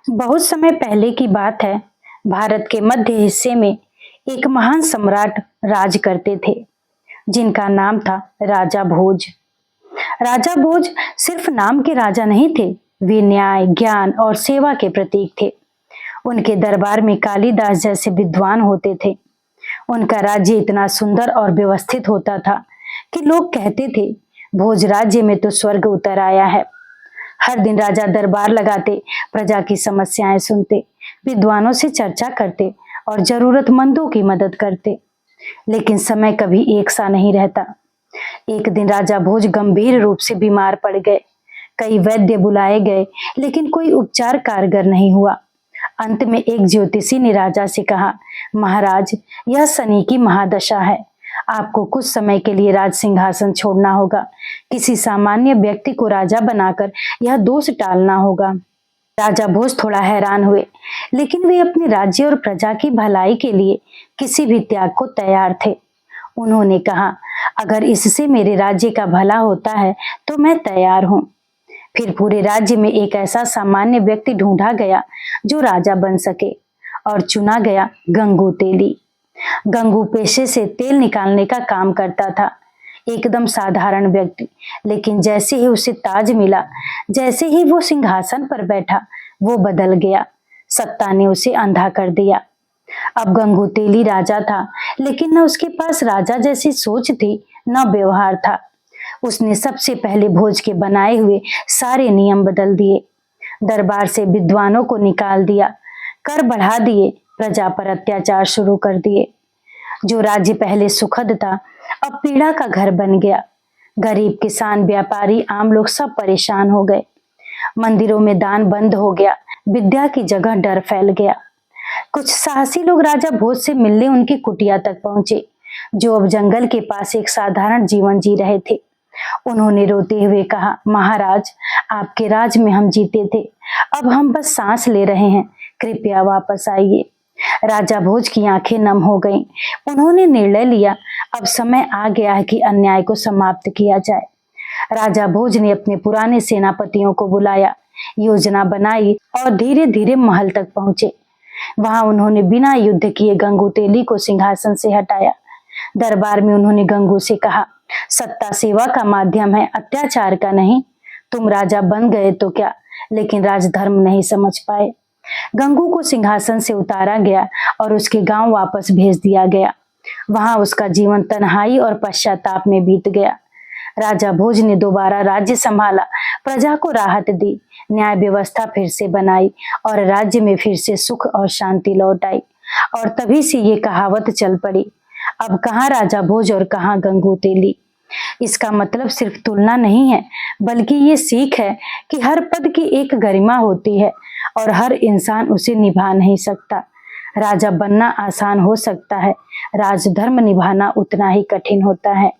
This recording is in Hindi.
बहुत समय पहले की बात है। भारत के मध्य हिस्से में एक महान सम्राट राज करते थे, जिनका नाम था राजा भोज। राजा भोज सिर्फ नाम के राजा नहीं थे, वे न्याय, ज्ञान और सेवा के प्रतीक थे। उनके दरबार में कालिदास जैसे विद्वान होते थे। उनका राज्य इतना सुंदर और व्यवस्थित होता था कि लोग कहते थे, भोज राज्य में तो स्वर्ग उतर आया है। हर दिन राजा दरबार लगाते, प्रजा की समस्याएं सुनते, विद्वानों से चर्चा करते और जरूरतमंदों की मदद करते। लेकिन समय कभी एक सा नहीं रहता। एक दिन राजा भोज गंभीर रूप से बीमार पड़ गए। कई वैद्य बुलाए गए, लेकिन कोई उपचार कारगर नहीं हुआ। अंत में एक ज्योतिषी ने राजा से कहा, महाराज, यह शनि की महादशा है। आपको कुछ समय के लिए राज सिंहासन छोड़ना होगा। किसी सामान्य व्यक्ति को राजा बनाकर यह दोष टालना होगा। राजा भोज थोड़ा हैरान हुए, लेकिन वे अपने राज्य और प्रजा की भलाई के लिए किसी भी त्याग को तैयार थे। उन्होंने कहा, अगर इससे मेरे राज्य का भला होता है तो मैं तैयार हूँ। फिर पूरे राज्य में एक ऐसा सामान्य व्यक्ति ढूंढा गया जो राजा बन सके, और चुना गया गंगू तेली। गंगू पेशे से तेल निकालने का काम करता था, एकदम साधारण व्यक्ति। लेकिन जैसे ही उसे ताज मिला, जैसे ही वो सिंहासन पर बैठा, वो बदल गया। सत्ता ने उसे अंधा कर दिया। अब गंगू तेली राजा था, लेकिन न उसके पास राजा जैसी सोच थी, न व्यवहार था। उसने सबसे पहले भोज के बनाए हुए सारे नियम बदल दिए। दरबार से विद्वानों को निकाल दिया, कर बढ़ा दिए, प्रजा पर अत्याचार शुरू कर दिए। जो राज्य पहले सुखद था, अब पीड़ा का घर बन गया। गरीब, किसान, व्यापारी, आम लोग सब परेशान हो गए। मंदिरों में दान बंद हो गया, विद्या की जगह डर फैल गया। कुछ साहसी लोग राजा भोज से मिलने उनकी कुटिया तक पहुंचे, जो अब जंगल के पास एक साधारण जीवन जी रहे थे। उन्होंने रोते हुए कहा, महाराज, आपके राज में हम जीते थे, अब हम बस सांस ले रहे हैं, कृपया वापस आइए। राजा भोज की आंखें नम हो गईं। उन्होंने निर्णय लिया, अब समय आ गया है कि अन्याय को समाप्त किया जाए। राजा भोज ने अपने पुराने सेनापतियों को बुलाया, योजना बनाई और धीरे धीरे महल तक पहुंचे। वहां उन्होंने बिना युद्ध किए गंगू तेली को सिंहासन से हटाया। दरबार में उन्होंने गंगू से कहा, सत्ता सेवा का माध्यम है, अत्याचार का नहीं। तुम राजा बन गए तो क्या, लेकिन राजधर्म नहीं समझ पाए। गंगू को सिंहासन से उतारा गया और उसके गांव वापस भेज दिया गया। वहां उसका जीवन तन्हाई और पश्चाताप में बीत गया। राजा भोज ने दोबारा राज्य संभाला, प्रजा को राहत दी, न्याय व्यवस्था फिर से बनाई और राज्य में फिर से सुख और शांति लौट आई। और तभी से ये कहावत चल पड़ी, अब कहाँ राजा भोज और कहाँ गंगू तेली। इसका मतलब सिर्फ तुलना नहीं है, बल्कि ये सीख है कि हर पद की एक गरिमा होती है और हर इंसान उसे निभा नहीं सकता। राजा बनना आसान हो सकता है, राजधर्म निभाना उतना ही कठिन होता है।